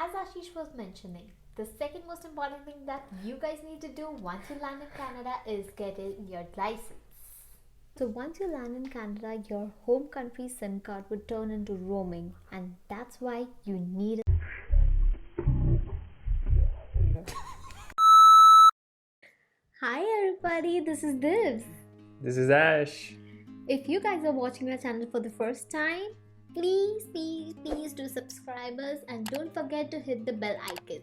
as Ashish was mentioning, the second most important thing that you guys need to do once you land in Canada is getting your license. So once you land in Canada, your home country SIM card would turn into roaming, and that's why you need Hi everybody, this is Divs. This is Ash. If you guys are watching our channel for the first time, please do subscribe us and don't forget to hit the bell icon.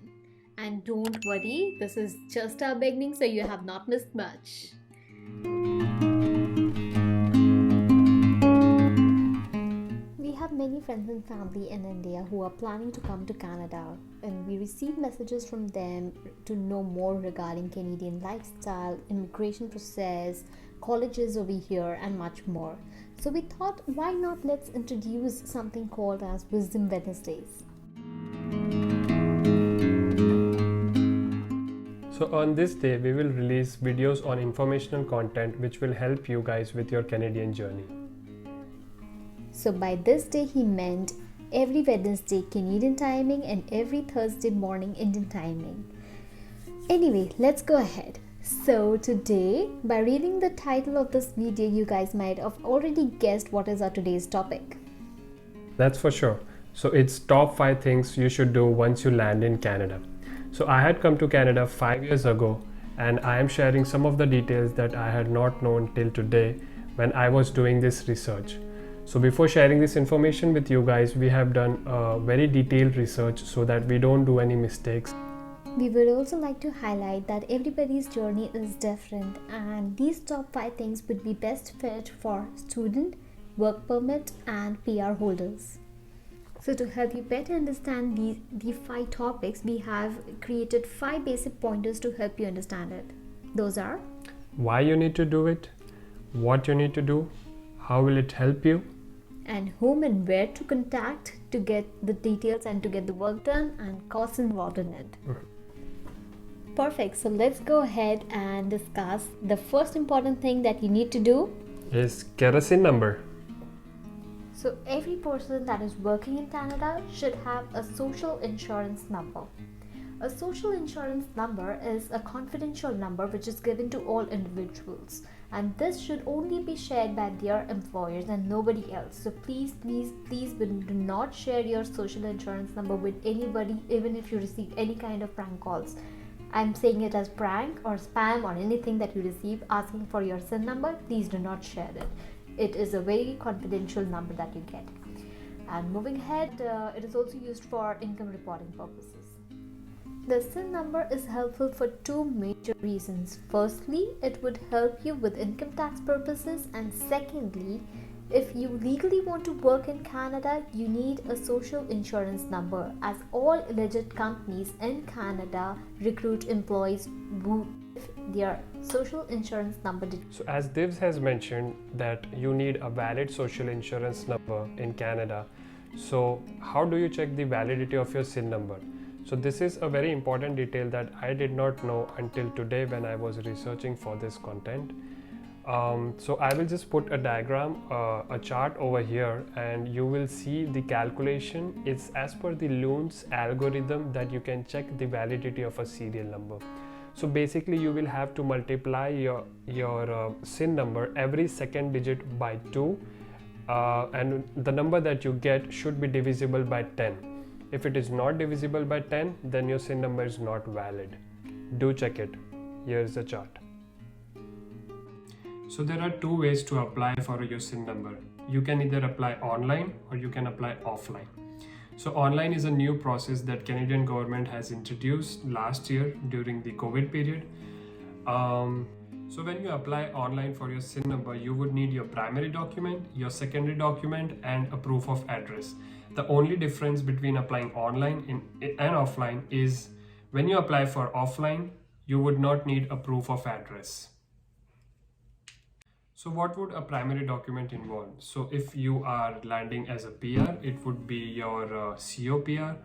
And don't worry, this is just our beginning, so you have not missed much. We have many friends and family in India who are planning to come to Canada, and we receive messages from them to know more regarding Canadian lifestyle, immigration process, colleges over here, and much more. So we thought, why not let's introduce something called as Wisdom Wednesdays. So on this day, we will release videos on informational content which will help you guys with your Canadian journey. So by this day, he meant every Wednesday Canadian timing and every Thursday morning Indian timing. Anyway, let's go ahead. So today, by reading the title of this video, you guys might have already guessed what is our today's topic. That's for sure. So it's top 5 things you should do once you land in Canada. So I had come to Canada 5 years ago, and I am sharing some of the details that I had not known till today when I was doing this research. So before sharing this information with you guys, we have done a very detailed research so that we don't do any mistakes. We would also like to highlight that everybody's journey is different, and these top 5 things would be best fit for student, work permit, and PR holders. So to help you better understand these 5 topics, we have created 5 basic pointers to help you understand it. Those are: why you need to do it, what you need to do, how will it help you, and whom and where to contact to get the details and to get the work done, and costs involved in it. Perfect. So let's go ahead and discuss the first important thing that you need to do is get a SIN number. So every person that is working in Canada should have a social insurance number. A social insurance number is a confidential number which is given to all individuals, and this should only be shared by their employers and nobody else. So please do not share your social insurance number with anybody, even if you receive any kind of prank calls. I'm saying it as prank or spam or anything that you receive asking for your SIN number. Please do not share it. It is a very confidential number that you get. And moving ahead, it is also used for income reporting purposes. The SIN number is helpful for 2 major reasons. Firstly, it would help you with income tax purposes, and secondly, if you legally want to work in Canada, you need a social insurance number, as all legit companies in Canada recruit employees who their social insurance number. So as Divs has mentioned that you need a valid social insurance number in Canada. So how do you check the validity of your SIN number? So this is a very important detail that I did not know until today when I was researching for this content. So I will just put a diagram, a chart over here, and you will see the calculation. It's as per the Loon's algorithm that you can check the validity of a serial number. So basically you will have to multiply your SIN number every second digit by 2, and the number that you get should be divisible by 10. If it is not divisible by 10, then your SIN number is not valid. Do check it. Here's the chart. So there are 2 ways to apply for your SIN number. You can either apply online or you can apply offline. So online is a new process that Canadian government has introduced last year during the COVID period. So when you apply online for your SIN number, you would need your primary document, your secondary document, and a proof of address. The only difference between applying online and offline is when you apply for offline, you would not need a proof of address. So what would a primary document involve? So if you are landing as a PR, it would be your COPR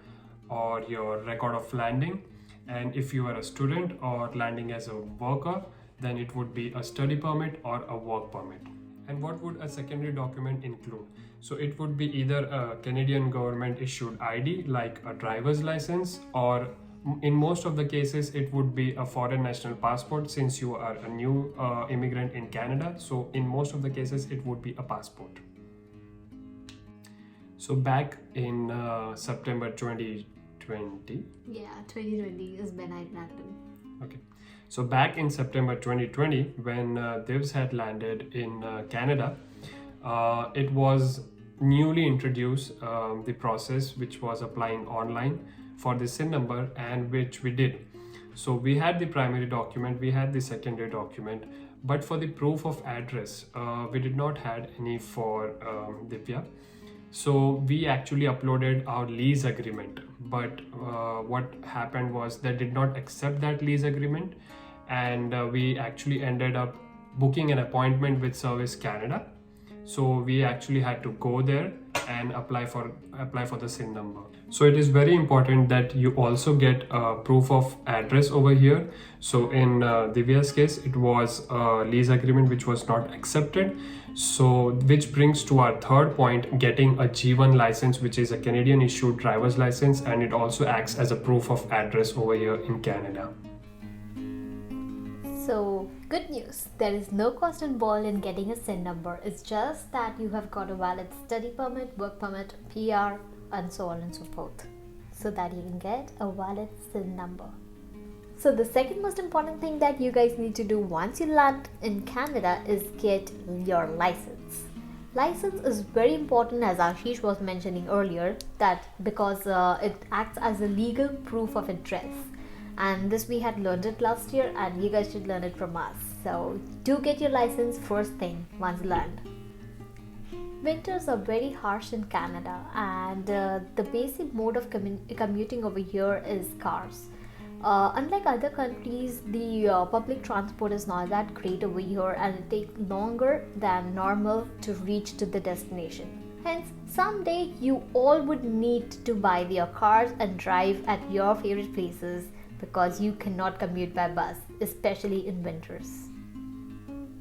or your record of landing. And if you are a student or landing as a worker, then it would be a study permit or a work permit. And what would a secondary document include? So it would be either a Canadian government issued ID like a driver's license, or in most of the cases it would be a foreign national passport, since you are a new immigrant in Canada. So in most of the cases it would be a passport. So back in September 2020. Yeah, 2020 is when I landed. Okay. So back in September 2020, when Divs had landed in Canada, it was newly introduced the process which was applying online for the SIN number, and which we did. So we had the primary document, we had the secondary document, but for the proof of address, we did not had any for Divya. So we actually uploaded our lease agreement, but what happened was they did not accept that lease agreement, and we actually ended up booking an appointment with Service Canada. So we actually had to go there and apply for the SIN number. So it is very important that you also get proof of address over here. So in Divya's case, it was a lease agreement which was not accepted. So which brings to our third point, getting a G1 license, which is a Canadian issued driver's license, and it also acts as a proof of address over here in Canada. So, good news, there is no cost involved in getting a SIN number. It's just that you have got a valid study permit, work permit, PR, and so on and so forth, so that you can get a valid SIN number. So the second most important thing that you guys need to do once you land in Canada is get your license. License is very important, as Ashish was mentioning earlier, that because it acts as a legal proof of address. And this we had learned it last year, and you guys should learn it from us. So do get your license first thing once you land. Winters are very harsh in Canada, and the basic mode of commuting over here is cars. Unlike other countries, the public transport is not that great over here, and it takes longer than normal to reach to the destination. Hence, someday you all would need to buy your cars and drive at your favorite places, because you cannot commute by bus, especially in winters.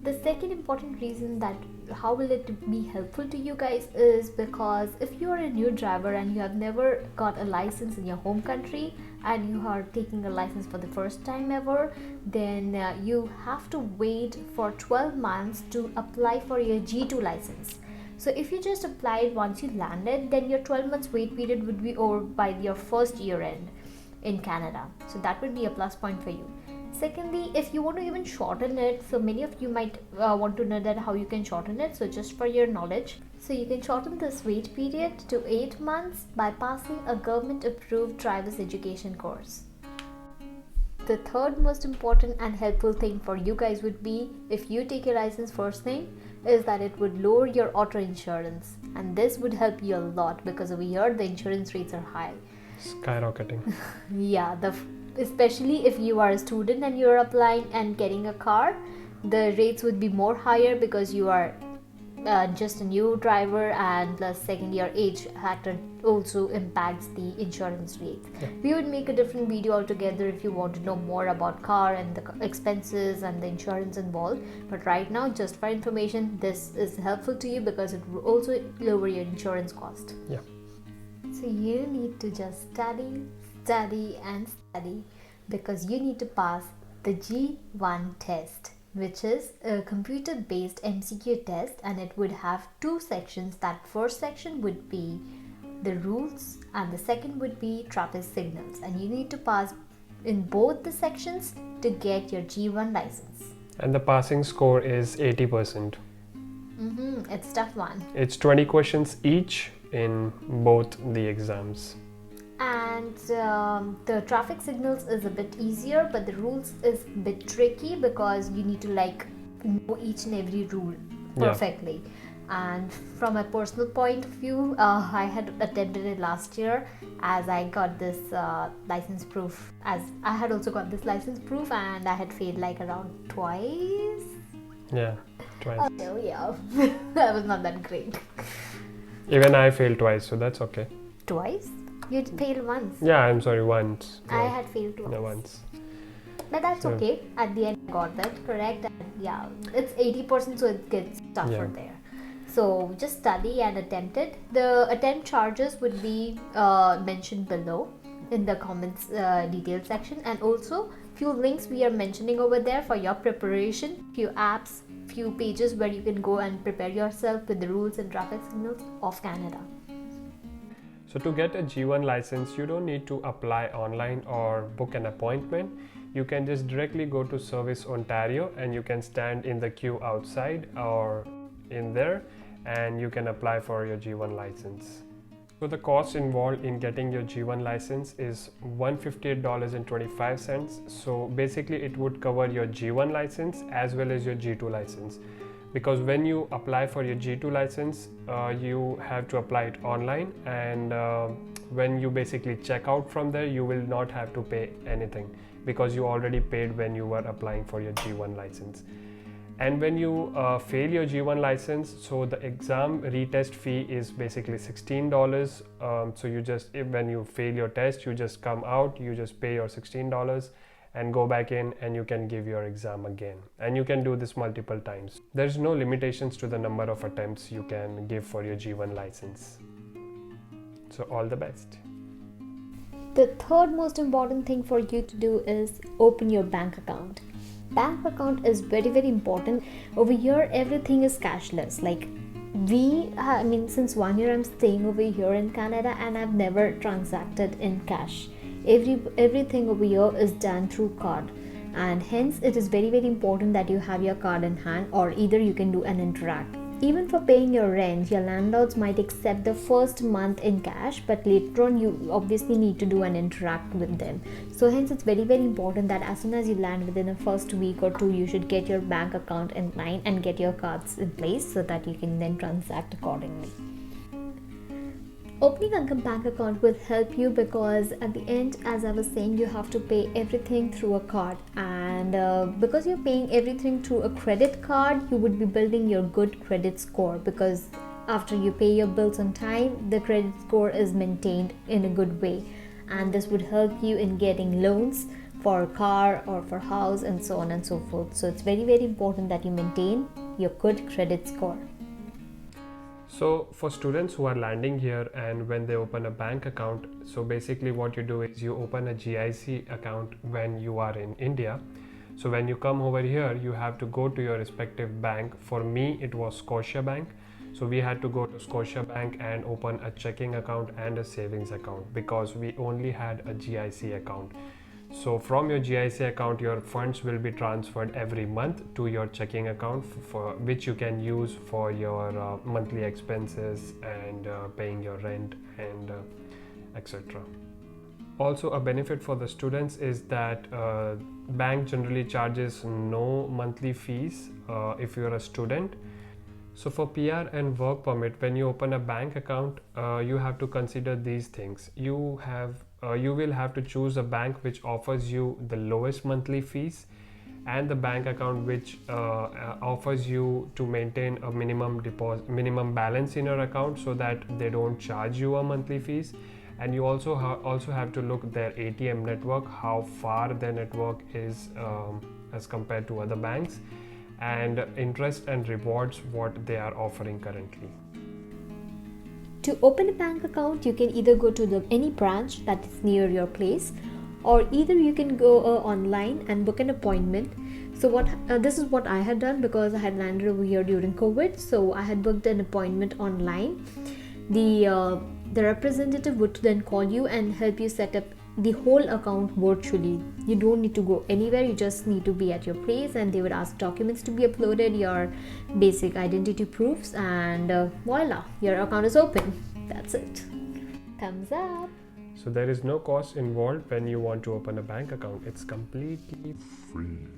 The second important reason that how will it be helpful to you guys is because if you are a new driver and you have never got a license in your home country and you are taking a license for the first time ever, then you have to wait for 12 months to apply for your G2 license. So if you just applied once you landed, then your 12 months wait period would be over by your first year end in Canada. So that would be a plus point for you. Secondly, if you want to even shorten it, so many of you might want to know that how you can shorten it. So just for your knowledge, so you can shorten this wait period to 8 months by passing a government approved driver's education course. The third most important and helpful thing for you guys would be, if you take your license first thing, is that it would lower your auto insurance, and this would help you a lot because over here the insurance rates are high, skyrocketing. Yeah, especially if you are a student and you're applying and getting a car, the rates would be more higher because you are just a new driver, and plus second year age factor also impacts the insurance rate. Yeah. We would make a different video altogether if you want to know more about car and the expenses and the insurance involved, but right now, just for information, this is helpful to you because it will also lower your insurance cost. Yeah. So you need to just study and study, because you need to pass the G1 test, which is a computer-based MCQ test, and it would have two sections. That first section would be the rules and the second would be traffic signals, and you need to pass in both the sections to get your G1 license. And the passing score is 80%. It's tough one. It's 20 questions each in both the exams. And the traffic signals is a bit easier, but the rules is a bit tricky because you need to know each and every rule perfectly. Yeah. And from a personal point of view, I had attempted it last year, as I got this license proof, as I had also got this license proof, and I had failed around twice. Yeah, twice. Oh yeah, that was not that great. Even I failed twice, so that's okay. Twice? You failed once. Yeah, I'm sorry, once. I had failed twice. No, once. But that's okay. At the end, got that correct. And yeah, it's 80%, so it gets tougher there. So just study and attempt it. The attempt charges would be mentioned below in the comments detail section, and also few links we are mentioning over there for your preparation, few apps, few pages where you can go and prepare yourself with the rules and traffic signals of Canada. So to get a G1 license, you don't need to apply online or book an appointment. You can just directly go to Service Ontario and you can stand in the queue outside or in there, and you can apply for your G1 license. So the cost involved in getting your G1 license is $158.25. So basically it would cover your G1 license as well as your G2 license. Because when you apply for your G2 license, you have to apply it online, and when you basically check out from there, you will not have to pay anything because you already paid when you were applying for your G1 license. And when you fail your G1 license, so the exam retest fee is basically $16. So you just, when you fail your test, you just come out, you just pay your $16 and go back in, and you can give your exam again. And you can do this multiple times. There's no limitations to the number of attempts you can give for your G1 license. So all the best. The third most important thing for you to do is open your bank account. Bank account is very, very important. Over here, everything is cashless. Like since 1 year I'm staying over here in Canada, and I've never transacted in cash. Everything over here is done through card, and hence it is very, very important that you have your card in hand, or either you can do an interact. Even for paying your rent, your landlords might accept the first month in cash, but later on you obviously need to do an interact with them. So hence it's very, very important that as soon as you land, within the first week or two, you should get your bank account in line and get your cards in place so that you can then transact accordingly. Opening a bank account will help you because at the end, as I was saying, you have to pay everything through a card, and because you're paying everything through a credit card, you would be building your good credit score, because after you pay your bills on time, the credit score is maintained in a good way, and this would help you in getting loans for a car or for house and so on and so forth. So it's very, very important that you maintain your good credit score. So for students who are landing here and when they open a bank account, so basically what you do is you open a GIC account when you are in India. So when you come over here, you have to go to your respective bank. For me, it was Scotiabank. So we had to go to Scotiabank and open a checking account and a savings account because we only had a GIC account. So from your GIC account, your funds will be transferred every month to your checking account, for which you can use for your monthly expenses and paying your rent and etc. Also, a benefit for the students is that bank generally charges no monthly fees if you're a student. So for PR and work permit, when you open a bank account, you have to consider these things. You will have to choose a bank which offers you the lowest monthly fees, and the bank account which offers you to maintain a minimum balance in your account so that they don't charge you a monthly fees. And you also have to look their ATM network, how far their network is as compared to other banks, and interest and rewards what they are offering currently. To open a bank account, you can either go to any branch that is near your place, or either you can go online and book an appointment. So this is what I had done because I had landed over here during COVID. So I had booked an appointment online. The representative would then call you and help you set up the whole account virtually. You don't need to go anywhere, you just need to be at your place, and they would ask documents to be uploaded, your basic identity proofs, and voila, your account is open. That's it. Thumbs up. So there is no cost involved when you want to open a bank account. It's completely free.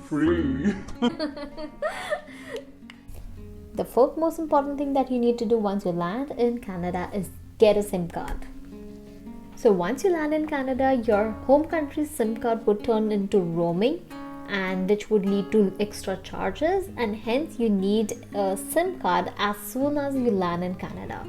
free. The fourth most important thing that you need to do once you land in Canada is get a SIM card. So once you land in Canada, your home country's SIM card would turn into roaming, and which would lead to extra charges, and hence you need a SIM card as soon as you land in Canada.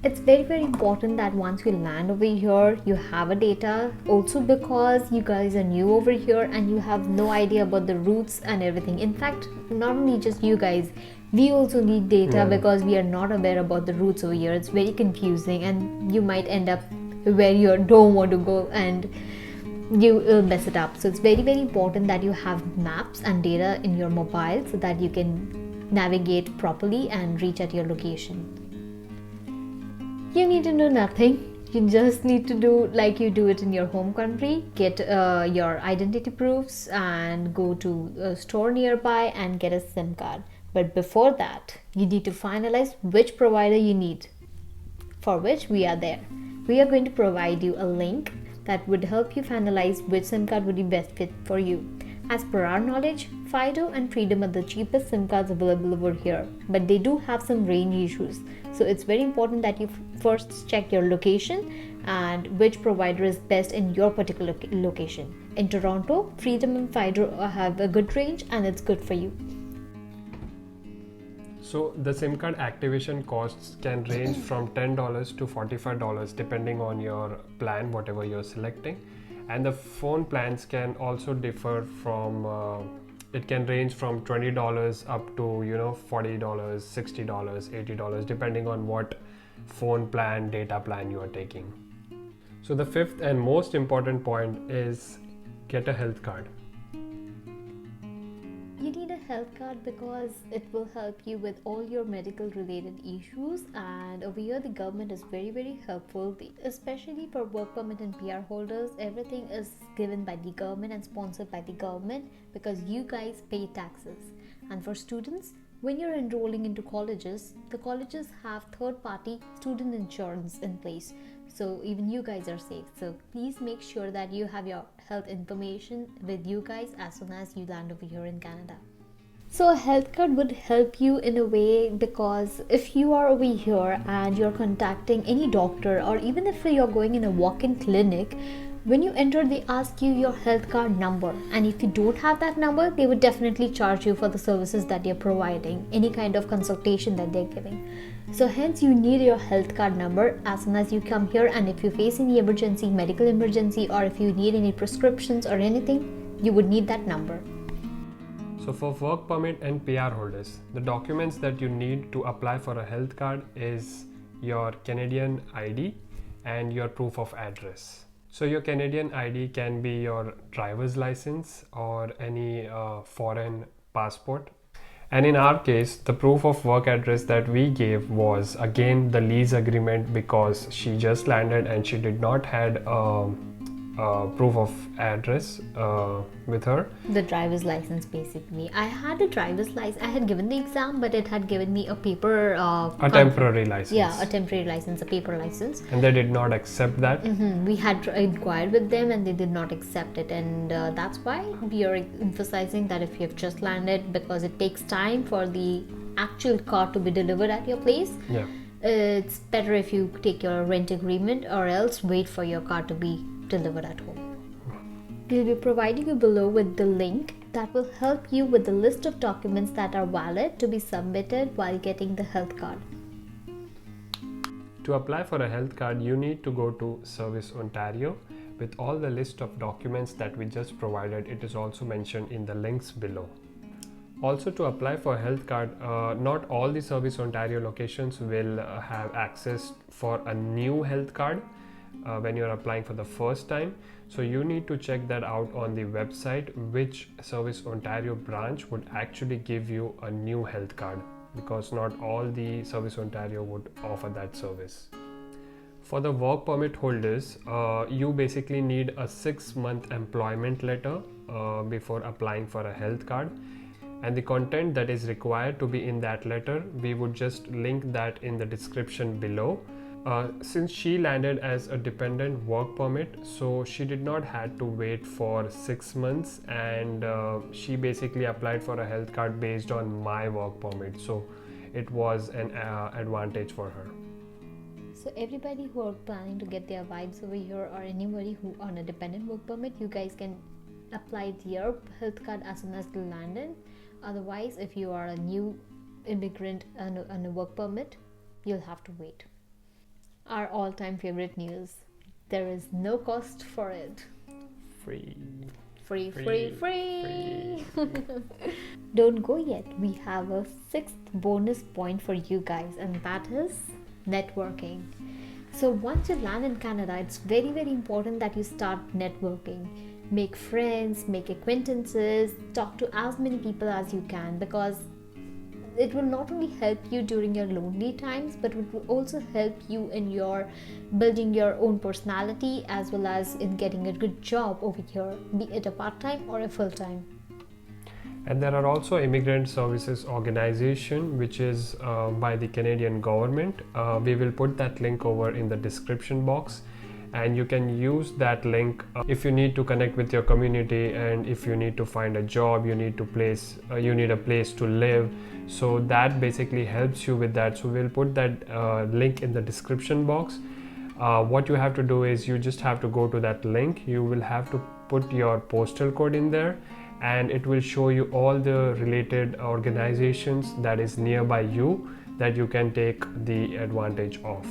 It's very very important that once you land over here you have a data, also because you guys are new over here and you have no idea about the routes and everything. In fact, not only just you guys, we also need data because we are not aware about the routes over here. It's very confusing and you might end up where you don't want to go and you will mess it up. So it's very very important that you have maps and data in your mobile so that you can navigate properly and reach at your location. You need to know nothing. You just need to do like you do it in your home country. Get your identity proofs and go to a store nearby and get a SIM card. But before that, you need to finalize which provider you need, for which we are there. We are going to provide you a link that would help you finalize which SIM card would be best fit for you. As per our knowledge, Fido and Freedom are the cheapest SIM cards available over here, but they do have some range issues. So it's very important that you first check your location and which provider is best in your particular location. In Toronto, Freedom and Fido have a good range and it's good for you. So the SIM card activation costs can range from $10 to $45 depending on your plan, whatever you're selecting. And the phone plans can also differ from, it can range from $20 up to, $40, $60, $80, depending on what phone plan, data plan you are taking. So the fifth and most important point is get a health card. You need a health card because it will help you with all your medical related issues, and over here the government is very very helpful, especially for work permit and PR holders. Everything is given by the government and sponsored by the government because you guys pay taxes. And for students, when you're enrolling into colleges, the colleges have third party student insurance in place, so even you guys are safe. So please make sure that you have your health information with you guys as soon as you land over here in Canada. So a health card would help you in a way, because if you are over here and you're contacting any doctor, or even if you're going in a walk-in clinic, when you enter they ask you your health card number, and if you don't have that number they would definitely charge you for the services that they're providing, any kind of consultation that they're giving. So hence you need your health card number as soon as you come here, and if you face any emergency, medical emergency, or if you need any prescriptions or anything, you would need that number. So for work permit and PR holders, the documents that you need to apply for a health card is your Canadian ID and your proof of address. So your Canadian ID can be your driver's license or any foreign passport. And in our case, the proof of work address that we gave was again the lease agreement, because she just landed and she did not had proof of address with her. The driver's license basically. I had a driver's license. I had given the exam, but it had given me a paper. A temporary license. Yeah, a temporary license, a paper license. And they did not accept that. We had inquired with them and they did not accept it. And that's why we are emphasizing that if you have just landed, because it takes time for the actual car to be delivered at your place. Yeah. It's better if you take your rent agreement, or else wait for your car to be delivered at home. We'll be providing you below with the link that will help you with the list of documents that are valid to be submitted while getting the health card. To apply for a health card, you need to go to Service Ontario with all the list of documents that we just provided. It is also mentioned in the links below. Also, to apply for a health card, not all the Service Ontario locations will have access for a new health card when you're applying for the first time. So you need to check that out on the website, which Service Ontario branch would actually give you a new health card, because not all the Service Ontario would offer that service. For the work permit holders, you basically need a 6-month employment letter before applying for a health card. And the content that is required to be in that letter, we would just link that in the description below. Since she landed as a dependent work permit, so she did not had to wait for 6 months, and she basically applied for a health card based on my work permit, so it was an advantage for her. So everybody who are planning to get their vibes over here, or anybody who on a dependent work permit, you guys can apply your health card as soon as you landed. Otherwise, if you are a new immigrant on a work permit, you'll have to wait. our all-time favorite news. There is no cost for it. Free. Free. Don't go yet. We have a sixth bonus point for you guys, and that is networking. So once you land in Canada, it's very, very important that you start networking. Make friends, make acquaintances, talk to as many people as you can, because it will not only help you during your lonely times, but it will also help you in your building your own personality, as well as in getting a good job over here, be it a part-time or a full-time. And there are also immigrant services organization, which is by the Canadian government. We will put that link over in the description box, and you can use that link if you need to connect with your community, and if you need to find a job, you need a place to live. So that basically helps you with that. So we'll put that link in the description box. What you have to do is you just have to go to that link. You will have to put your postal code in there, and it will show you all the related organizations that is nearby you that you can take the advantage of.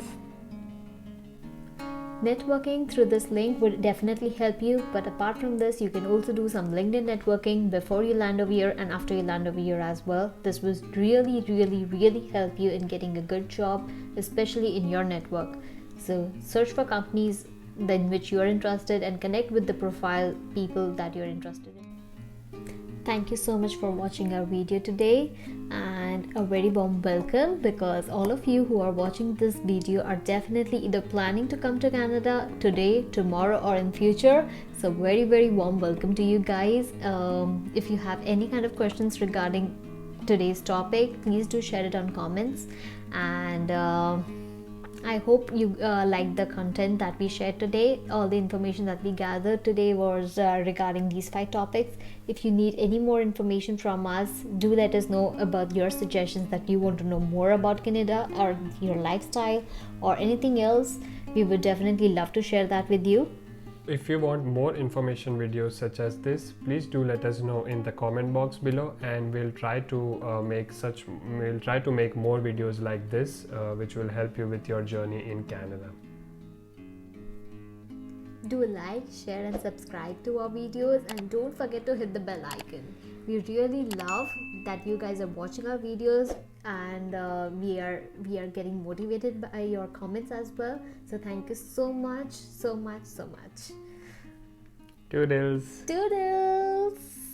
Networking through this link would definitely help you, but apart from this, you can also do some LinkedIn networking before you land over here and after you land over here as well. This was really help you in getting a good job, especially in your network. So search for companies in which you are interested and connect with the profile people that you're interested in. Thank you so much for watching our video today, and a very warm welcome, because all of you who are watching this video are definitely either planning to come to Canada today, tomorrow, or in future. So very warm welcome to you guys. If you have any kind of questions regarding today's topic, please do share it on comments, and I hope you liked the content that we shared today. All the information that we gathered today was regarding these 5 topics. If you need any more information from us, do let us know about your suggestions that you want to know more about Canada or your lifestyle or anything else. We would definitely love to share that with you. If you want more information videos such as this, please do let us know in the comment box below, and we'll try to make more videos like this, which will help you with your journey in Canada. Do like, share and subscribe to our videos, and don't forget to hit the bell icon. We really love that you guys are watching our videos, and we are getting motivated by your comments as well. So thank you so much. Toodles. Toodles.